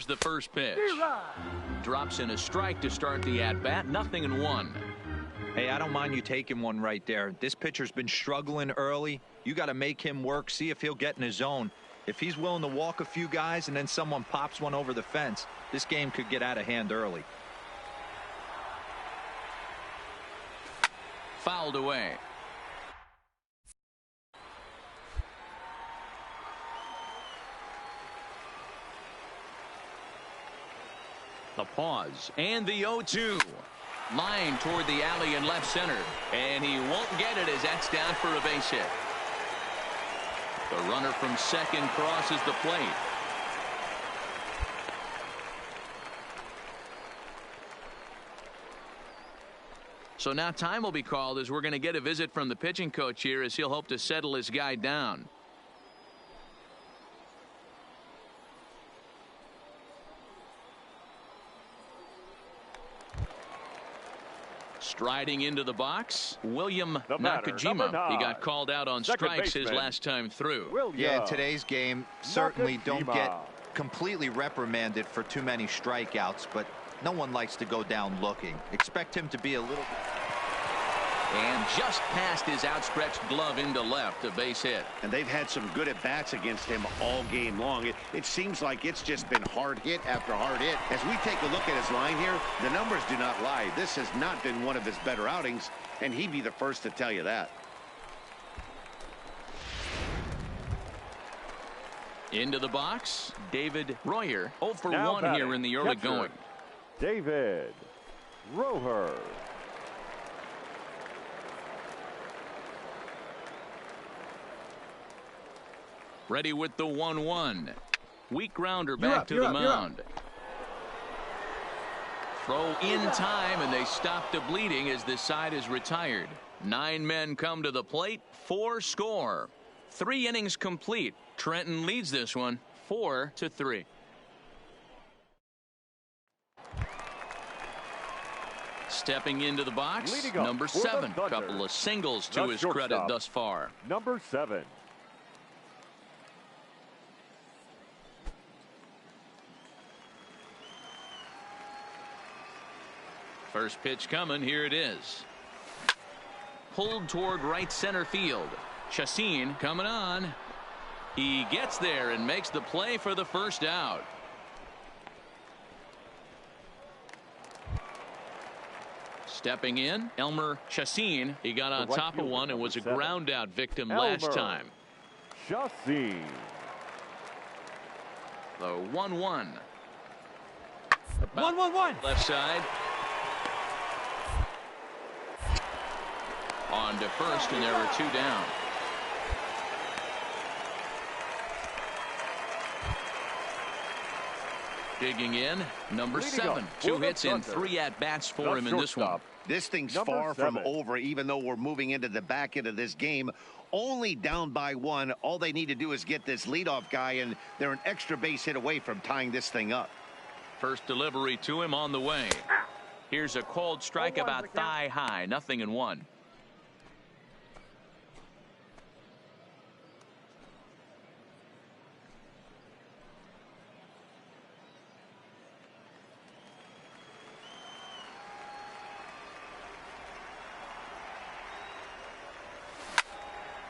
Here's the first pitch. Drops in a strike to start the at-bat. 0-1. Hey, I don't mind you taking one right there. This pitcher's been struggling early. You got to make him work, see if he'll get in his zone. If he's willing to walk a few guys and then someone pops one over the fence, this game could get out of hand early. Fouled away. The pause and the 0-2. Line toward the alley in left center. And he won't get it as that's down for a base hit. The runner from second crosses the plate. So now time will be called as we're going to get a visit from the pitching coach here as he'll hope to settle his guy down. Striding into the box, William Nakajima. He got called out on strikes his last time through. Yeah, in today's game, certainly don't get completely reprimanded for too many strikeouts, but no one likes to go down looking. Expect him to be a little... And just past his outstretched glove into left, a base hit. And they've had some good at-bats against him all game long. It seems like it's just been hard hit after hard hit. As we take a look at his line here, the numbers do not lie. This has not been one of his better outings, and he'd be the first to tell you that. Into the box, David Royer. 0 for 1 here in the early going. David Royer. Ready with the 1-1. Weak grounder back to the mound. Throw in time, and they stop the bleeding as this side is retired. 9 men come to the plate, 4 score. 3 innings complete. Trenton leads this one 4-3. Stepping into the box, number 7. Couple of singles to his credit thus far. Number 7. First pitch coming. Here it is. Pulled toward right center field. Chacin coming on. He gets there and makes the play for the first out. Stepping in, Elmer Chacin. He got on top of one and was a ground out victim last time. Chacin. The 1-1. 1-1-1. Left side. On to first, and there are 2 down. Digging in, number 7. 2 hits and 3 at-bats for him in this one. This thing's far from over, even though we're moving into the back end of this game. Only down by 1. All they need to do is get this leadoff guy, and they're an extra base hit away from tying this thing up. First delivery to him on the way. Here's a called strike about thigh high. 0-1.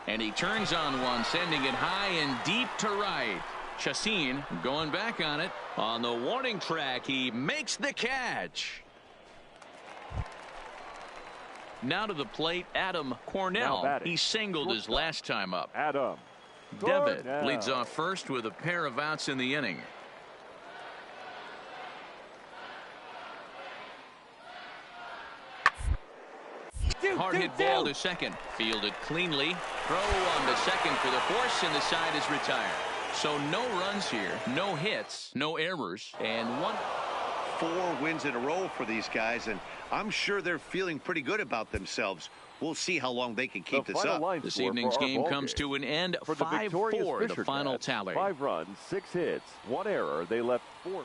And he turns on one, sending it high and deep to right. Chacin going back on it. On the warning track, he makes the catch. Now to the plate, Adam Cornell. He singled his last time up. Adam Devitt leads off first with a pair of outs in the inning. Hard hit ball to second. Fielded cleanly. Throw on to second for the force, and the side is retired. So no runs here, no hits, no errors, and 4 wins in a row for these guys, and I'm sure they're feeling pretty good about themselves. We'll see how long they can keep this up. This evening's game comes to an end. 5-4 the final tally. 5 runs, 6 hits, 1 error. They left 4.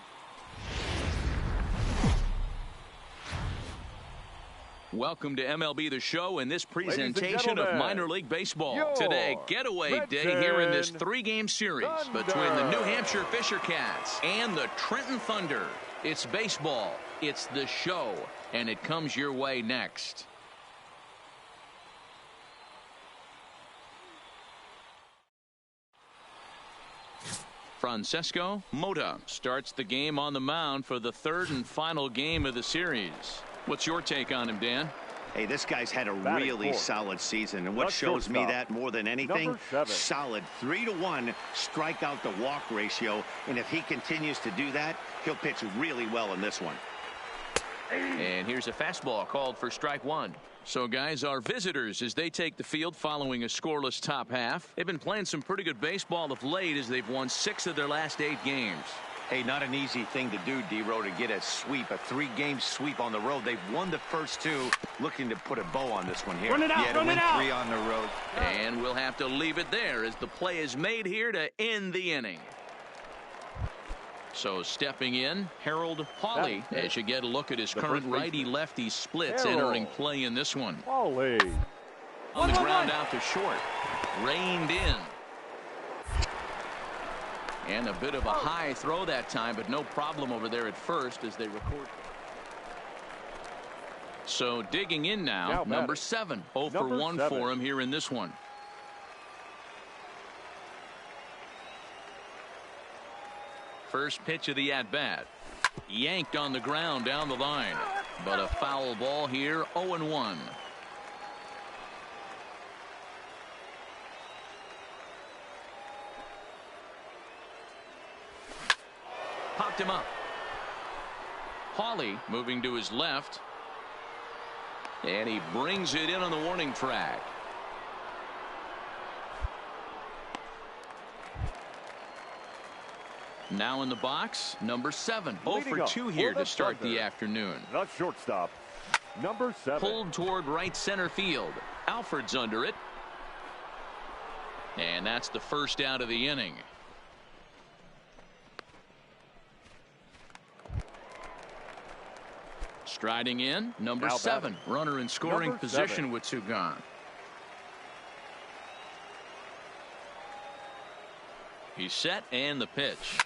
Welcome to MLB the Show and this presentation of minor league baseball. Today, getaway day here in this 3-game series between the New Hampshire Fisher Cats and the Trenton Thunder. It's baseball, it's the show, and it comes your way next. Francesco Mota starts the game on the mound for the 3rd and final game of the series. What's your take on him, Dan? Hey, this guy's had a really solid season, and what shows me that more than anything, solid 3-to-1 strikeout to walk ratio, and if he continues to do that, he'll pitch really well in this one. And here's a fastball called for strike 1. So, guys, our visitors, as they take the field following a scoreless top half, they've been playing some pretty good baseball of late as they've won 6 of their last 8 games. Hey, not an easy thing to do, D-Row, to get a sweep, a 3-game sweep on the road. They've won the first 2, looking to put a bow on this one here. Run it out, to win 3 on the road. And we'll have to leave it there as the play is made here to end the inning. So stepping in, Harold Hawley, as you get a look at his current righty-lefty splits entering play in this one. Hawley. On the ground out to short. Reined in. And a bit of a high throw that time, but no problem over there at first as they record. So digging in now number 7. 0 for 1 for him here in this one. First pitch of the at-bat. Yanked on the ground down the line. But a foul ball here, 0-1. Popped him up. Hawley moving to his left. And he brings it in on the warning track. Now in the box, number 7. 0 for 2 here to start the afternoon. The shortstop, number 7. Pulled toward right center field. Alford's under it. And that's the first out of the inning. Striding in, number 7. Runner in scoring position with 2 gone. He's set and the pitch.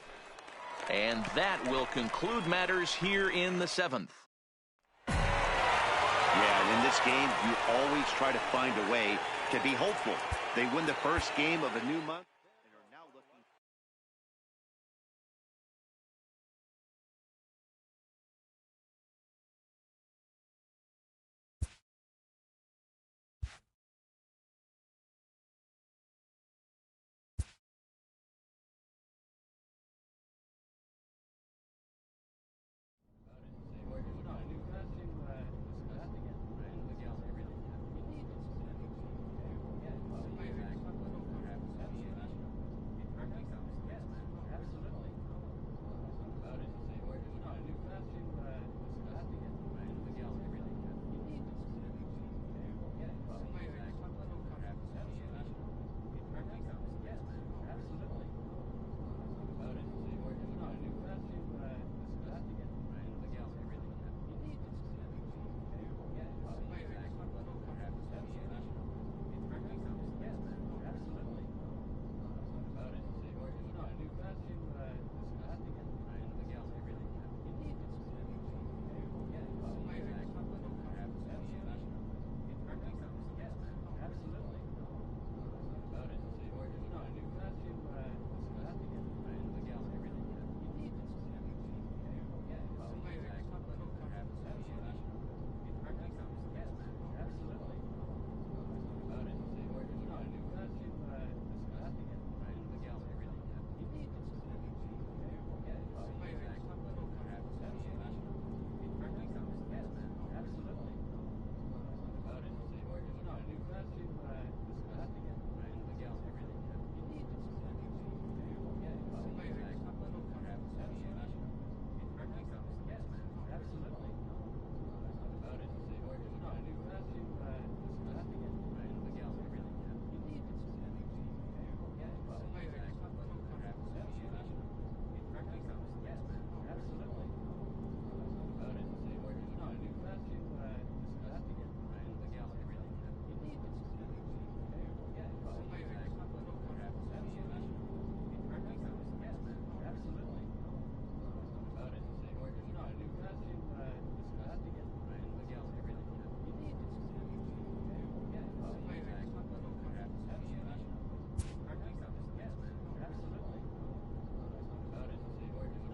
And that will conclude matters here in the 7th. Yeah, and in this game, you always try to find a way to be hopeful. They win the first game of a new month.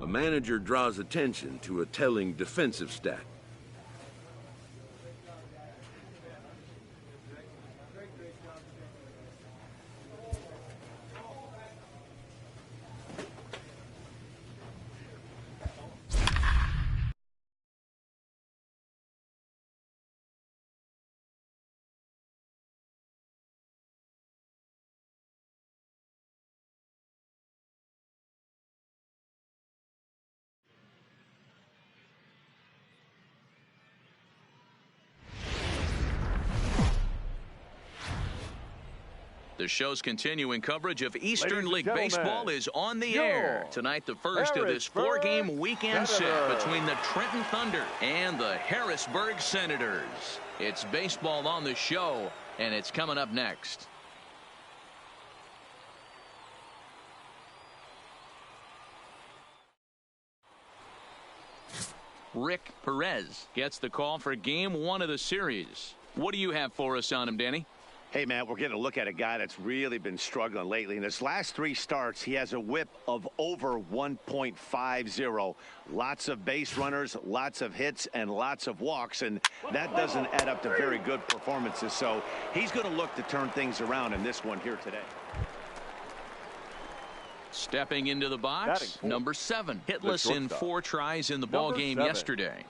A manager draws attention to a telling defensive stat. The show's continuing coverage of Eastern League gentlemen, Baseball is on the air. Tonight, the first of this four-game weekend set between the Trenton Thunder and the Harrisburg Senators. It's baseball on the show, and it's coming up next. Rick Perez gets the call for game one of the series. What do you have for us on him, Danny? Hey, man, we're getting a look at a guy that's really been struggling lately. In his last 3 starts, he has a whip of over 1.50. Lots of base runners, lots of hits, and lots of walks, and that doesn't add up to very good performances. So he's going to look to turn things around in this one here today. Stepping into the box, number 7. Hitless in 4 tries in the ball game yesterday.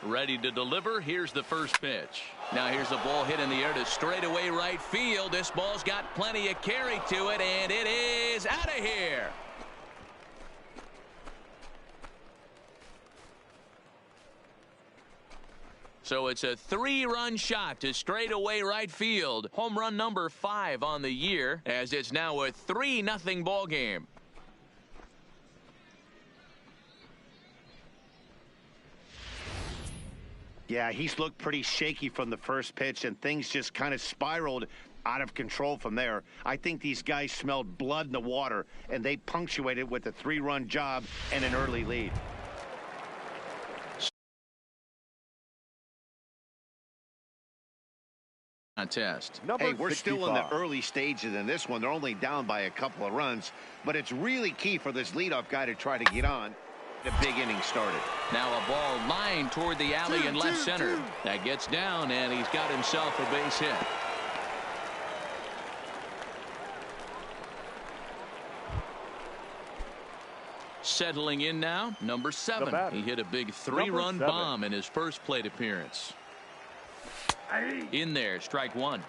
Ready to deliver. Here's the first pitch. Now here's the ball hit in the air to straightaway right field. This ball's got plenty of carry to it, and it is out of here. So it's a 3-run shot to straightaway right field. Home run number 5 on the year, as it's now a 3-0 ball game. Yeah, he's looked pretty shaky from the first pitch, and things just kind of spiraled out of control from there. I think these guys smelled blood in the water, and they punctuated with a 3-run job and an early lead. Contest. Hey, we're still in the early stages in this one. They're only down by a couple of runs, but it's really key for this leadoff guy to try to get on. The big inning started. Now a ball lined toward the alley in left center. That gets down, and he's got himself a base hit. Settling in now, number 7. He hit a big 3-run bomb in his first plate appearance. In there, strike 1.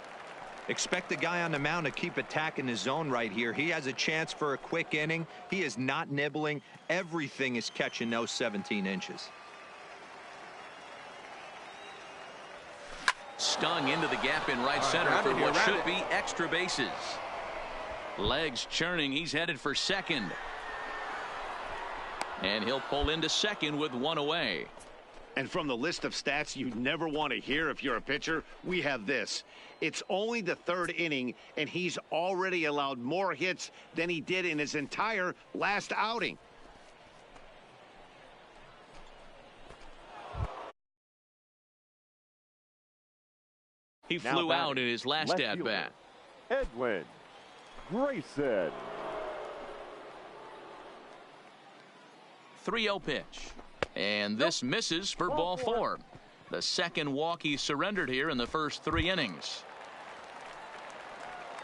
Expect the guy on the mound to keep attacking his zone right here. He has a chance for a quick inning. He is not nibbling. Everything is catching those 17 inches. Stung into the gap in right center for what should be extra bases. Legs churning. He's headed for second. And he'll pull into second with 1 away. And from the list of stats you never want to hear if you're a pitcher, we have this. It's only the 3rd inning, and he's already allowed more hits than he did in his entire last outing. He flew out in his last at-bat. Edwin Grayson. 3-0 pitch. And this misses for ball 4. The second walk he surrendered here in the first 3 innings.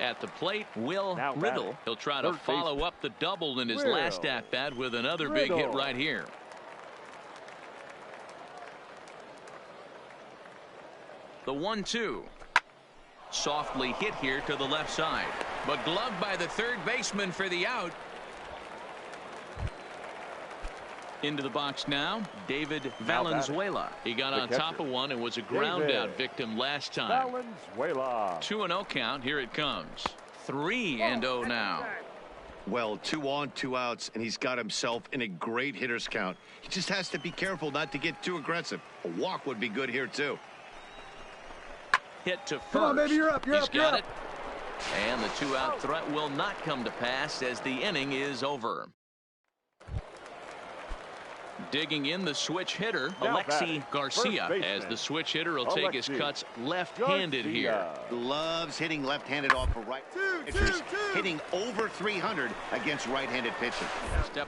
At the plate, Will Riddle. He'll try to follow up the double in his last at-bat with another big hit right here. The 1-2. Softly hit here to the left side. But gloved by the third baseman for the out. Into the box now, David Valenzuela. He got on top of one and was a ground out victim last time. Valenzuela. 2-0 count. Here it comes. 3-0 now. Well, 2 on, 2 outs, and he's got himself in a great hitter's count. He just has to be careful not to get too aggressive. A walk would be good here, too. Hit to first. Come on, baby, you're up. He's got it. And the 2-out threat will not come to pass as the inning is over. Digging in the switch hitter, Now Alexi Garcia, as the switch hitter will take his cuts left-handed here. Loves hitting left-handed off of right pitchers, hitting over 300 against right-handed pitching. Step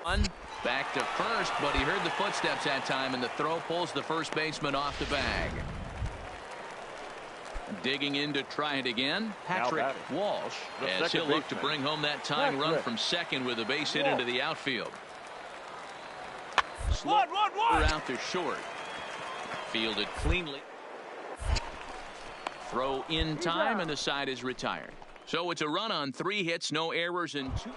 one, back to first, but he heard the footsteps that time, and the throw pulls the first baseman off the bag. Digging in to try it again, Patrick Walsh, as he'll look to bring home that tying run from second with a base hit into the outfield. One. Out to short. Fielded cleanly. Throw in time, and the side is retired. So it's a run on 3 hits, no errors, and 2.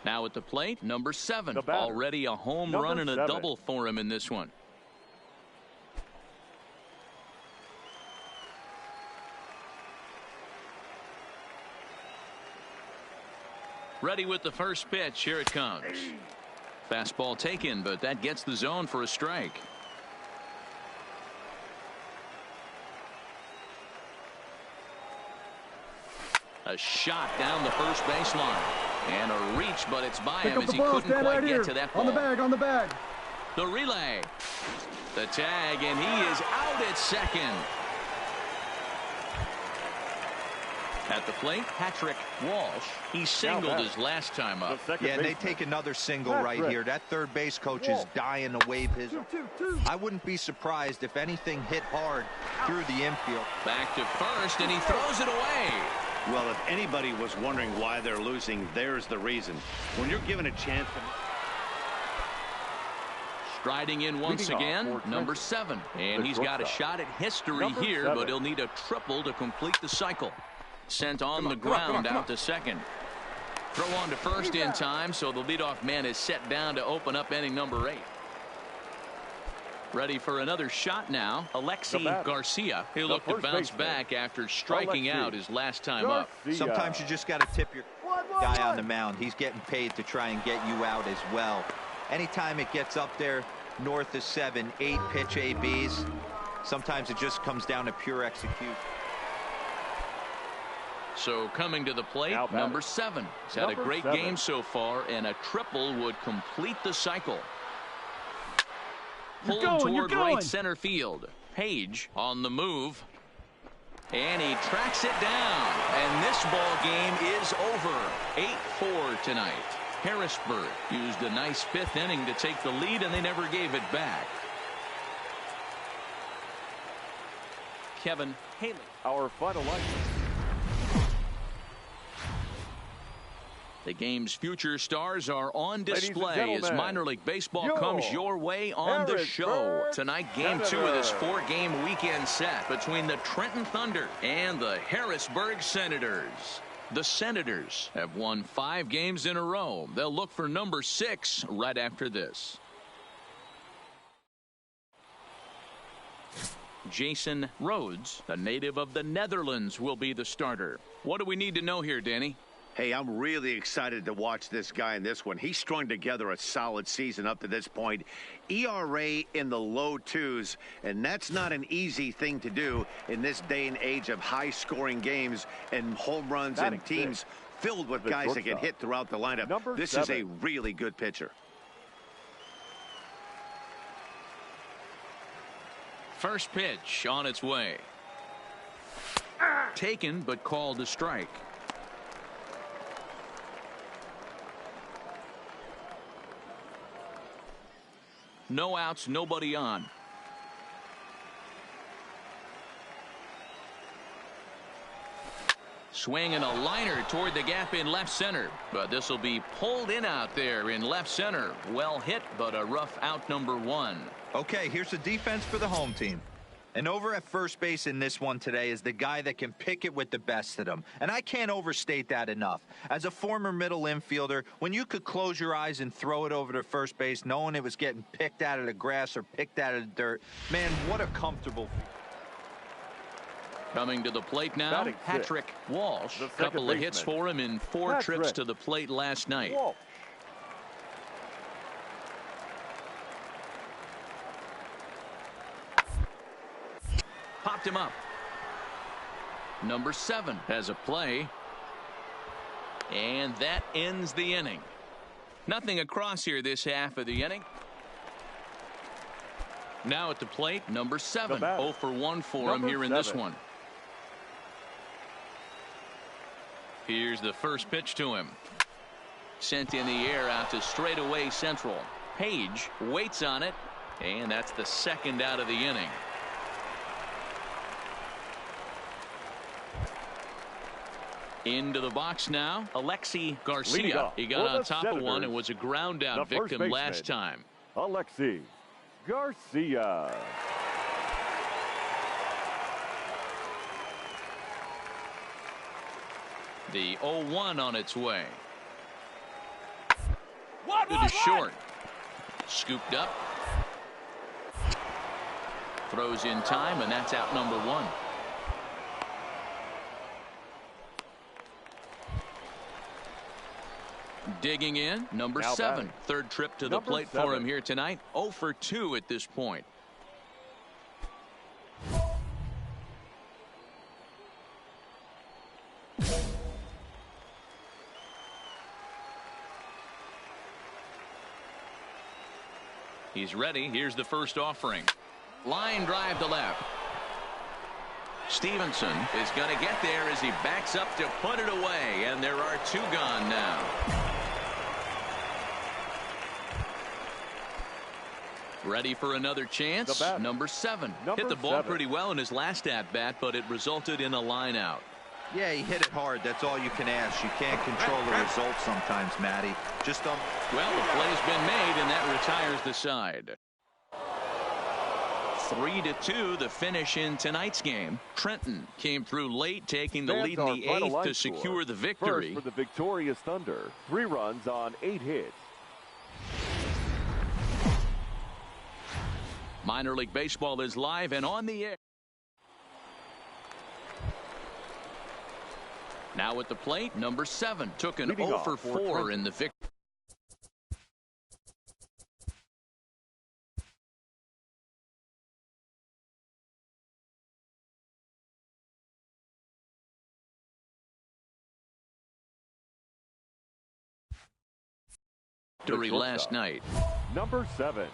Now at the plate, number 7. Already a home run and a double for him in this one. Ready with the first pitch. Here it comes. Fastball taken, but that gets the zone for a strike. A shot down the first baseline. And a reach, but it's by him as he couldn't quite get to that ball. On the bag. The relay. The tag, and he is out at second. At the plate, Patrick Walsh. He singled his last time up. Yeah, and they take another single right here. That third base coach is dying to wave his. I wouldn't be surprised if anything hit hard through the infield. Back to first, and he throws it away. Well, if anybody was wondering why they're losing, there's the reason. When you're given a chance to... Striding in once again, number 7. And he's got a shot at history here, but he'll need a triple to complete the cycle. Sent on the ground out to second. Throw on to first in time, so the leadoff man is set down to open up inning number 8. Ready for another shot now, Alexi Garcia. He'll look to bounce back after striking out his last time up. Sometimes you just got to tip your guy on the mound. He's getting paid to try and get you out as well. Anytime it gets up there north of 7, 8 pitch ABs, sometimes it just comes down to pure execution. So coming to the plate, number 7. He's had a great game so far, and a triple would complete the cycle. Pulled toward right center field. Page on the move. And he tracks it down. And this ball game is over. 8-4 tonight. Harrisburg used a nice 5th inning to take the lead, and they never gave it back. Kevin Haley. Our final line. The game's future stars are on display as minor league baseball comes your way on the show. Tonight, game 2 of this 4-game weekend set between the Trenton Thunder and the Harrisburg Senators. The Senators have won 5 games in a row. They'll look for number 6 right after this. Jason Rhodes, a native of the Netherlands, will be the starter. What do we need to know here, Danny? Hey, I'm really excited to watch this guy in this one. He strung together a solid season up to this point. ERA in the low 2s, and that's not an easy thing to do in this day and age of high-scoring games and home runs and teams filled with guys that can hit throughout the lineup. This is a really good pitcher. First pitch on its way. Taken, but called a strike. No outs, nobody on. Swing and a liner toward the gap in left center. But this will be pulled in out there in left center. Well hit, but a rough out number 1. Okay, here's the defense for the home team. And over at first base in this one today is the guy that can pick it with the best of them. And I can't overstate that enough. As a former middle infielder, when you could close your eyes and throw it over to first base knowing it was getting picked out of the grass or picked out of the dirt, man, what a comfortable feeling. Coming to the plate now, Patrick Walsh. A couple of hits for him in 4 trips to the plate last night. Popped him up. Number 7 has a play. And that ends the inning. Nothing across here this half of the inning. Now at the plate, number 7. 0 for 1 for him here in this one. Here's the first pitch to him. Sent in the air out to straightaway central. Page waits on it, and that's the second out of the inning. Into the box now, Alexi Garcia. He got on top of one and was a ground out victim last time. Alexi Garcia. The 0-1 on its way. To the short. Scooped up. Throws in time, and that's out number 1. Digging in, number 7. Third trip to the plate for him here tonight. 0 for 2 at this point. He's ready. Here's the first offering. Line drive to left. Stevenson is going to get there as he backs up to put it away, and there are 2 gone now. Ready for another chance. Number 7. Hit the ball pretty well in his last at-bat, but it resulted in a line out. Yeah, he hit it hard. That's all you can ask. You can't control the results sometimes, Matty. Just well, the play's been made, and that retires the side. 3-2 the finish in tonight's game. Trenton came through late, taking the lead in the 8th to secure the victory. First for the victorious Thunder. 3 runs on 8 hits. Minor League Baseball is live and on the air. Now at the plate, number 7 took an 0 for 4 in the victory. Last night. Number 7.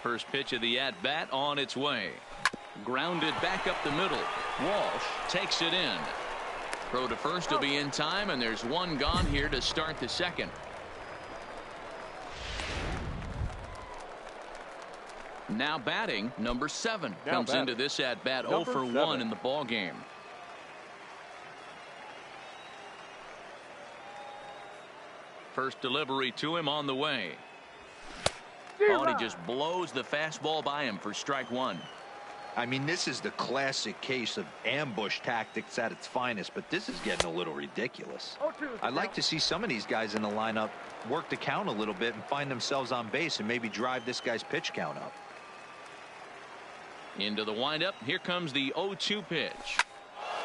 First pitch of the at-bat on its way. Grounded back up the middle. Walsh takes it in. Throw to first will be in time, and there's 1 gone here to start the second. Now batting, number 7 comes into this at-bat 0 for 1 in the ball game. First delivery to him on the way. Oh, and he just blows the fastball by him for strike 1. I mean, this is the classic case of ambush tactics at its finest, but this is getting a little ridiculous. I'd like to see some of these guys in the lineup work the count a little bit and find themselves on base and maybe drive this guy's pitch count up. Into the windup. Here comes the 0-2 pitch.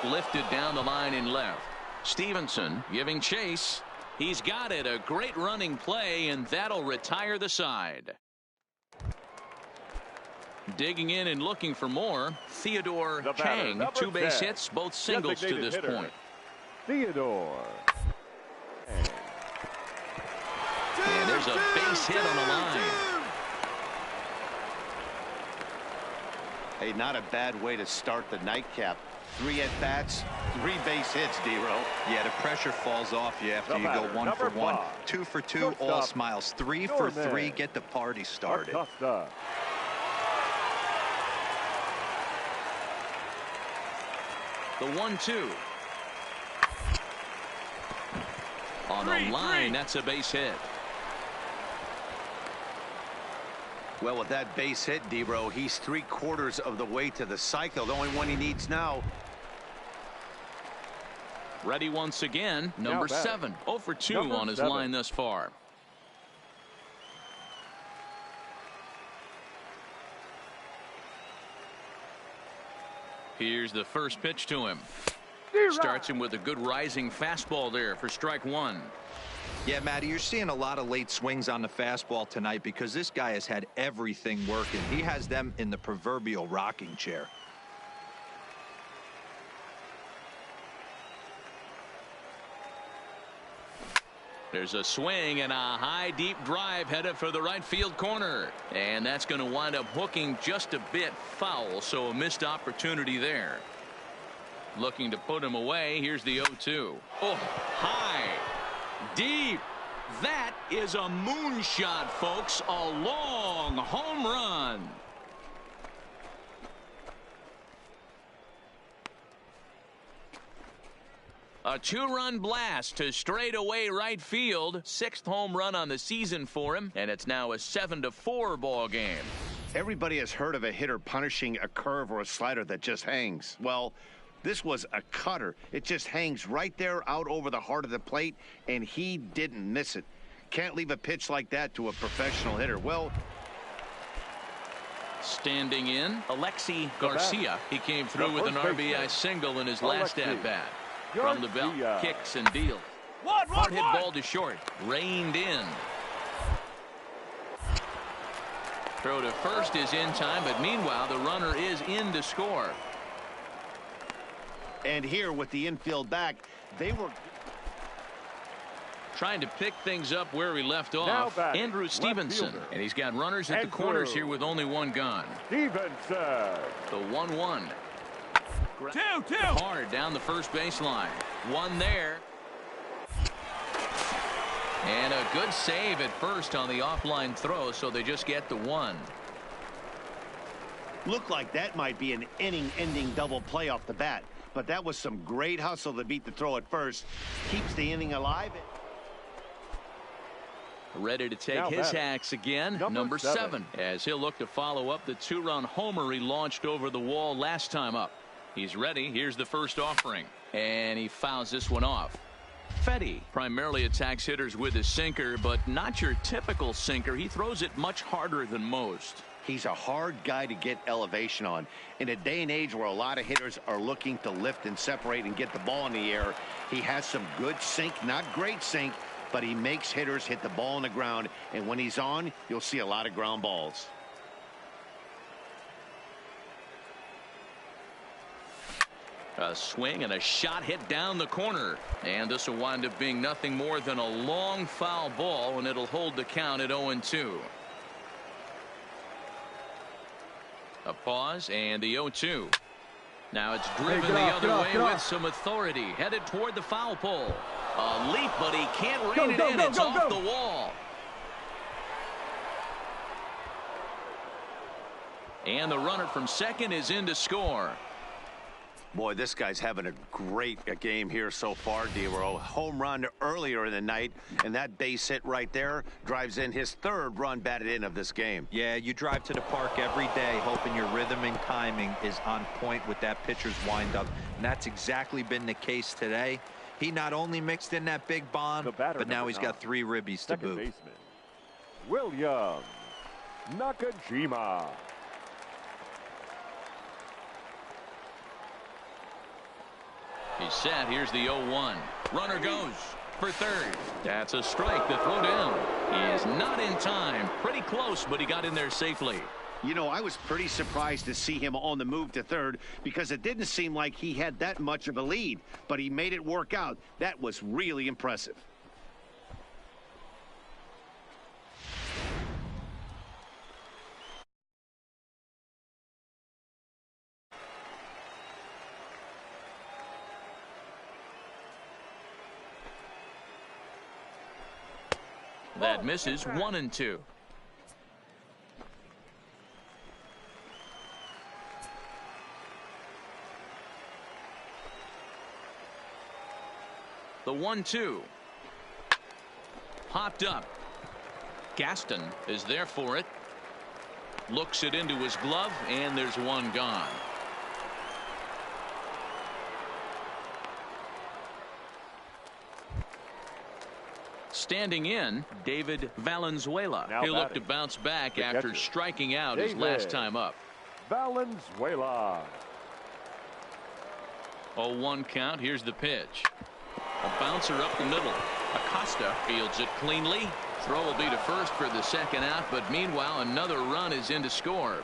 Lifted down the line in left. Stevenson giving chase. He's got it. A great running play, and that'll retire the side. Digging in and looking for more. Theodore Chang, 2 base hits, both singles to this point. Theodore. And there's a base hit on the line. Hey, not a bad way to start the nightcap. 3 at-bats, 3 base hits, D-Row. Yeah, the pressure falls off you after you go 1 for 1. 2 for 2, all smiles. 3 for 3, get the party started. The 1-2. On the line, that's a base hit. Well, with that base hit, D-Row, he's 3/4 of the way to the cycle. The only one he needs now. Ready once again, number 7. 0 for 2 on his line thus far. Here's the first pitch to him. Starts him with a good rising fastball there for strike 1. Yeah, Matty, you're seeing a lot of late swings on the fastball tonight because this guy has had everything working. He has them in the proverbial rocking chair. There's a swing and a high deep drive headed for the right field corner, and that's going to wind up hooking just a bit foul, so a missed opportunity there. Looking to put him away. Here's the 0-2. Oh, high, deep. That is a moonshot, folks. A long home run. A two-run blast to straightaway right field. 6th home run on the season for him, and it's now a 7-4 ball game. Everybody has heard of a hitter punishing a curve or a slider that just hangs. Well, this was a cutter. It just hangs right there out over the heart of the plate, and he didn't miss it. Can't leave a pitch like that to a professional hitter. Well, standing in, Alexi Garcia. He came through with an RBI single in his last at-bat. From the belt, kicks and deals. Hard hit ball to short. Reined in. Throw to first is in time, but meanwhile the runner is in to score. And here with the infield back, they were trying to pick things up where we left off. Andrew Stevenson, and he's got runners at the corners here with only one gone. Stevenson. The 1-1. 2-2. Hard down the first baseline. One there. And a good save at first on the offline throw, so they just get the 1. Looked like that might be an inning-ending double play off the bat, but that was some great hustle to beat the throw at first. Keeps the inning alive. Ready to take his hacks again, number 7, as he'll look to follow up the 2-run homer he launched over the wall last time up. He's ready. Here's the first offering, and he fouls this one off. Fetty primarily attacks hitters with his sinker, but not your typical sinker. He throws it much harder than most. He's a hard guy to get elevation on. In a day and age where a lot of hitters are looking to lift and separate and get the ball in the air, he has some good sink, not great sink, but he makes hitters hit the ball on the ground, and when he's on, you'll see a lot of ground balls. A swing and a shot hit down the corner, and this will wind up being nothing more than a long foul ball, and it'll hold the count at 0-2. A pause and the 0-2. Now it's driven the other way with some authority, headed toward the foul pole. A leap, but he can't rein it in. It's off the wall. And the runner from second is in to score. Boy, this guy's having a great game here so far, D-Row. Home run earlier in the night, and that base hit right there drives in his 3rd run batted in of this game. Yeah, you drive to the park every day hoping your rhythm and timing is on point with that pitcher's windup, and that's exactly been the case today. He not only mixed in that big bomb, but now he's got 3 ribbies to boot. Baseman, William Nakajima. He's set. Here's the 0-1. Runner goes for third. That's a strike. The throw down. He is not in time. Pretty close, but he got in there safely. You know, I was pretty surprised to see him on the move to third because it didn't seem like he had that much of a lead, but he made it work out. That was really impressive. That misses. 1-2. The 1-2. Popped up. Gaston is there for it. Looks it into his glove, and there's one gone. Standing in, David Valenzuela. He'll look to bounce back after striking out his last time up. Valenzuela. 0-1 count. Here's the pitch. A bouncer up the middle. Acosta fields it cleanly. Throw will be to first for the second out, but meanwhile another run is in to score.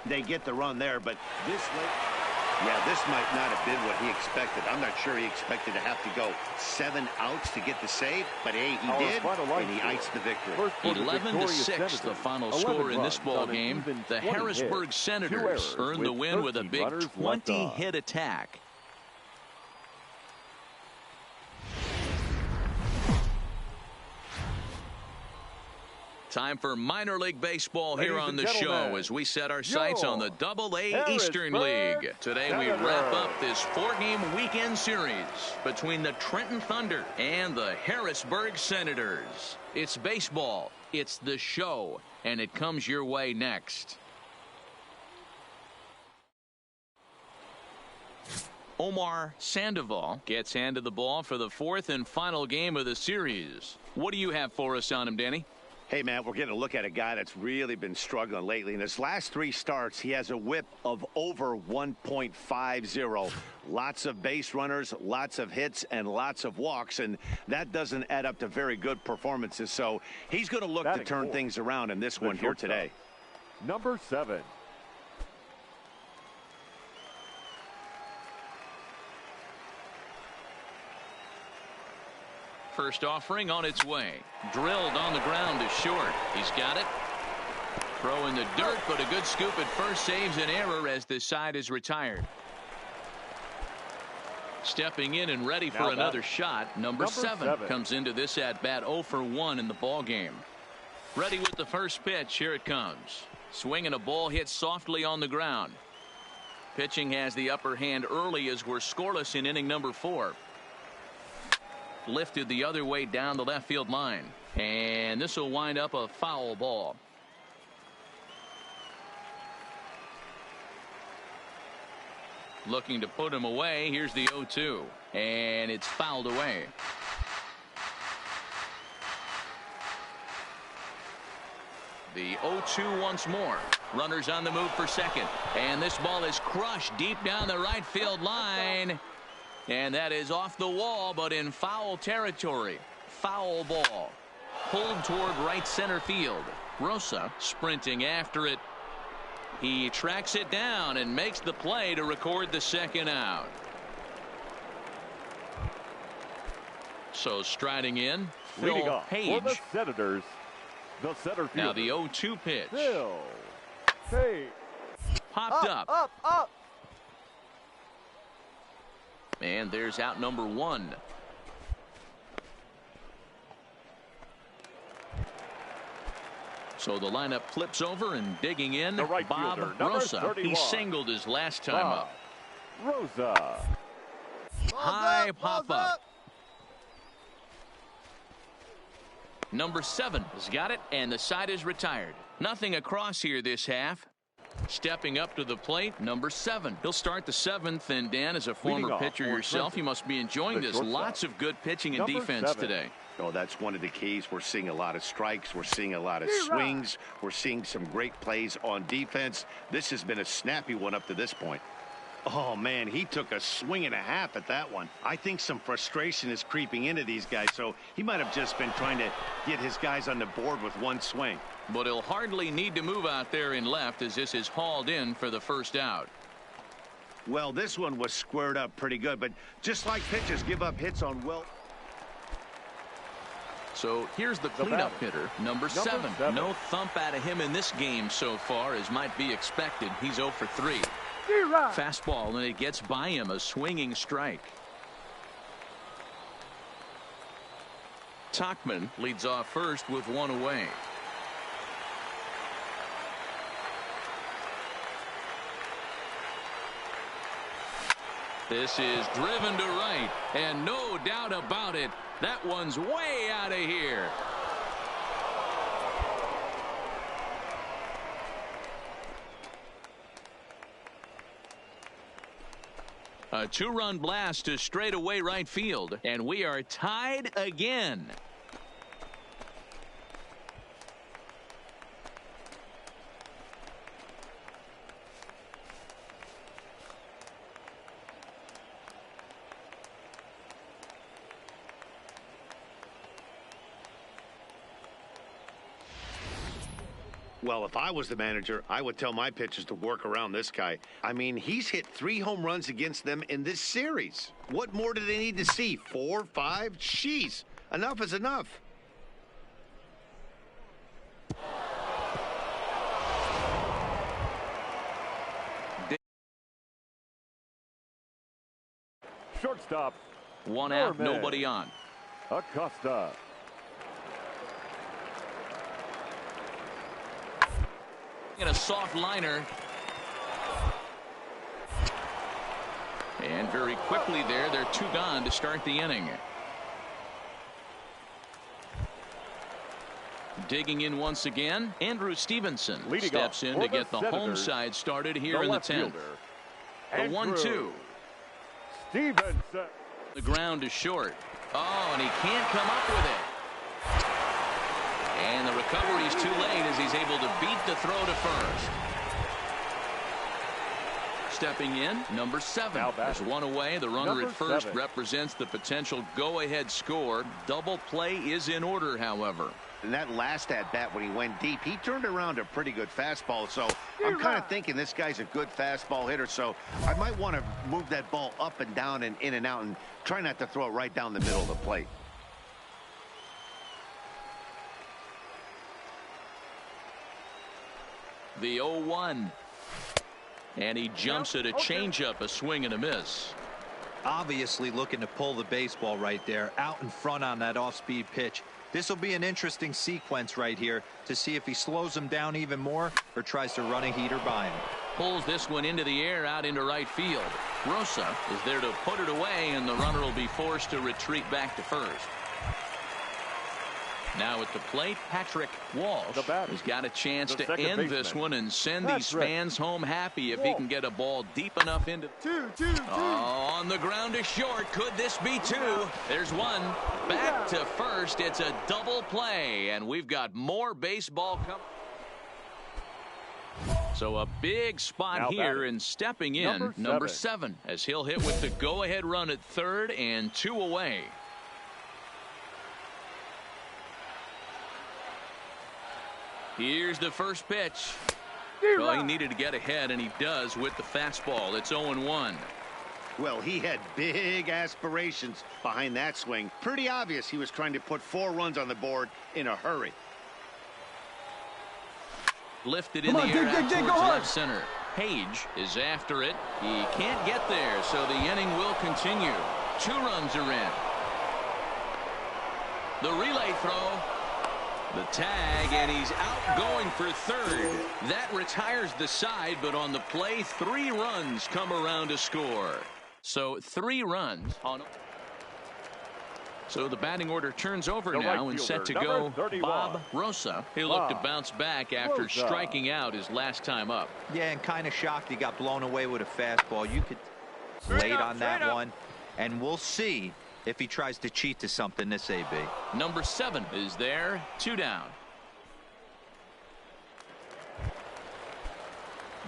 They get the run there, but this late. Yeah, this might not have been what he expected. I'm not sure he expected to have to go 7 outs to get the save, but hey, he did, and he iced the victory. 11-6, the final score in this ball game. The Harrisburg Senators earned the win with a big 20-hit attack. Time for minor league baseball here on the show as we set our sights on the Double-A Eastern League. Today we wrap up this 4-game weekend series between the Trenton Thunder and the Harrisburg Senators. It's baseball, it's the show, and it comes your way next. Omar Sandoval gets handed the ball for the 4th and final game of the series. What do you have for us on him, Danny? Hey, man, we're getting a look at a guy that's really been struggling lately. In his last 3 starts, he has a whip of over 1.50. Lots of base runners, lots of hits, and lots of walks, and that doesn't add up to very good performances. So he's going to look to turn things around in this one here today. Number 7. First offering on its way. Drilled on the ground to short. He's got it. Throw in the dirt, but a good scoop at first saves an error as this side is retired. Stepping in and ready for another shot. Number 7 comes into this at bat 0 for 1 in the ball game. Ready with the first pitch. Here it comes. Swinging a ball hit softly on the ground. Pitching has the upper hand early as we're scoreless in inning number 4. Lifted the other way down the left field line, and this will wind up a foul ball. Looking to put him away. Here's the 0-2, and it's fouled away. The 0-2 once more. Runners on the move for second, and this ball is crushed deep down the right field line. And that is off the wall, but in foul territory. Foul ball. Pulled toward right center field. Rosa sprinting after it. He tracks it down and makes the play to record the second out. So striding in, Phil Page. For the Senators, the center fielder. Now the 0-2 pitch. Phil Page. Popped up. Up. And there's out number 1. So the lineup flips over and digging in. The right Bob fielder, Rosa. 31. He singled his last time up. Rosa. High pop up. Number 7 has got it, and the side is retired. Nothing across here this half. Stepping up to the plate, number 7. He'll start the 7th, and Dan, as a former pitcher yourself, you must be enjoying this. Lots of good pitching and defense today. Oh, that's one of the keys. We're seeing a lot of strikes. We're seeing a lot of swings. We're seeing some great plays on defense. This has been a snappy one up to this point. Oh, man, he took a swing and a half at that one. I think some frustration is creeping into these guys, so he might have just been trying to get his guys on the board with one swing. But he'll hardly need to move out there in left as this is hauled in for the first out. Well, this one was squared up pretty good, but just like pitchers give up hits on So here's the cleanup hitter, number 7. No thump out of him in this game so far, as might be expected. He's 0 for 3. Fastball, and it gets by him, a swinging strike. Tachman leads off first with 1 away. This is driven to right, and no doubt about it, that one's way out of here. A 2-run blast to straightaway right field, and we are tied again. Well, if I was the manager, I would tell my pitchers to work around this guy. I mean, he's hit 3 home runs against them in this series. What more do they need to see? 4, 5? Jeez, enough is enough. Shortstop. 1 out, nobody on. Acosta. And a soft liner. And very quickly there, they're 2 gone to start the inning. Digging in once again, Andrew Stevenson steps in to get the home side started here in the 10th. The 1-2. Stevenson. The ground is short. Oh, and he can't come up with it. And the recovery is too late as he's able to beat the throw to first. Stepping in, number 7. There's 1 away. The runner at first represents the potential go-ahead score. Double play is in order, however. And that last at-bat when he went deep, he turned around a pretty good fastball. So I'm kind of thinking this guy's a good fastball hitter. So I might want to move that ball up and down and in and out and try not to throw it right down the middle of the plate. The 0-1. And he jumps at a changeup, a swing and a miss. Obviously looking to pull the baseball right there, out in front on that off-speed pitch. This will be an interesting sequence right here to see if he slows him down even more or tries to run a heater by him. Pulls this one into the air out into right field. Rosa is there to put it away, and the runner will be forced to retreat back to first. Now at the plate, Patrick Walsh has got a chance to end this one and send these fans home happy if he can get a ball deep enough into. Oh, on the ground is short. Could this be 2? There's 1. Back to first. It's a double play, and we've got more baseball coming. So a big spot here, and stepping in, number 7, as he'll hit with the go-ahead run at third and 2 away. Here's the first pitch. Well, he needed to get ahead, and he does with the fastball. It's 0-1. Well, he had big aspirations behind that swing. Pretty obvious he was trying to put 4 runs on the board in a hurry. Lifted in the air out towards left center. Page is after it. He can't get there, so the inning will continue. 2 runs are in. The relay throw. The tag, and he's out going for third. That retires the side, but on the play, 3 runs come around to score. So 3 runs on. So the batting order turns over now and set to go Bob Rosa. He'll look to bounce back after striking out his last time up. Yeah, and kind of shocked he got blown away with a fastball. You could late on that one, and we'll see if he tries to cheat to something this AB. Number 7 is there, 2 down.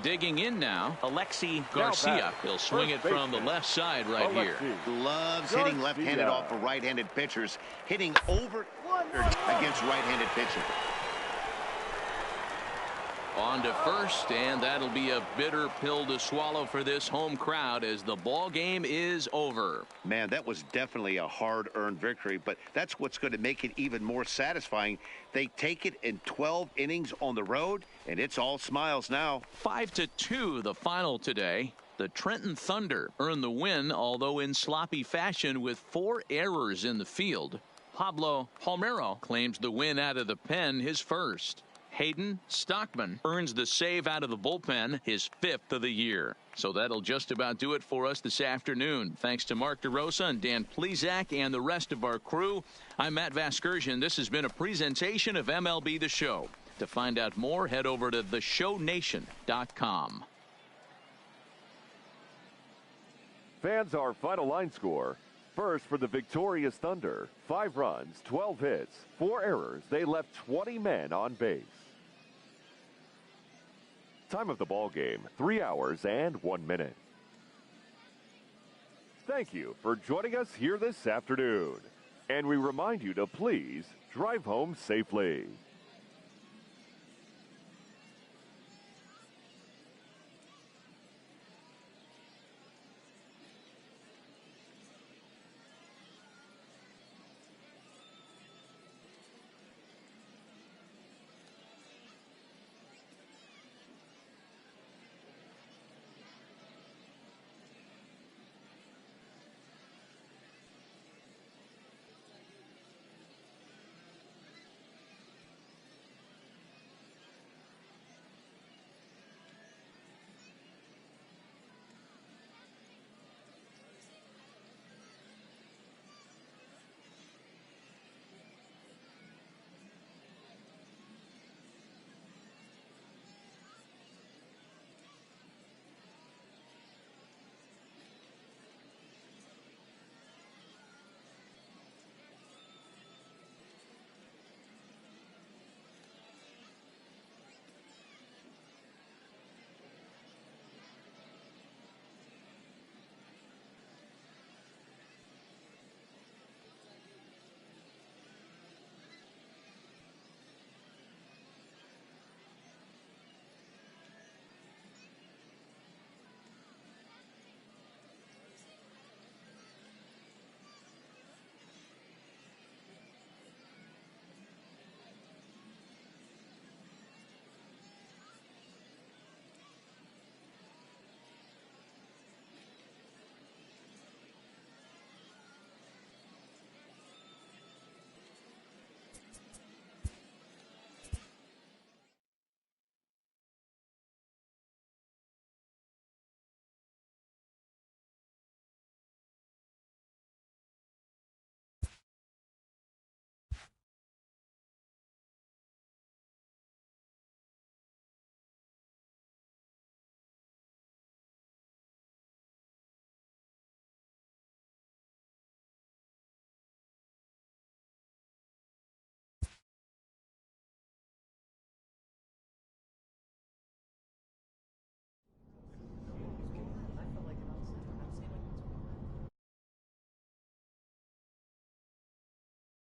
Digging in now, Alexi Garcia. He'll swing it from the left side right here. Loves hitting left-handed off of right-handed pitchers, hitting over against right-handed pitching. On to first, and that'll be a bitter pill to swallow for this home crowd as the ball game is over. Man, that was definitely a hard-earned victory, but that's what's going to make it even more satisfying. They take it in 12 innings on the road, and it's all smiles now. 5-2 the final today. The Trenton Thunder earned the win, although in sloppy fashion with 4 errors in the field. Pablo Palmero claims the win out of the pen, his first. Hayden Stockman earns the save out of the bullpen, his 5th of the year. So that'll just about do it for us this afternoon. Thanks to Mark DeRosa and Dan Plesac and the rest of our crew. I'm Matt Vasgersian. This has been a presentation of MLB The Show. To find out more, head over to theshownation.com. Fans, our final line score. First for the victorious Thunder, 5 runs, 12 hits, 4 errors. They left 20 men on base. Time of the ball game, 3 hours and 1 minute. Thank you for joining us here this afternoon. And we remind you to please drive home safely.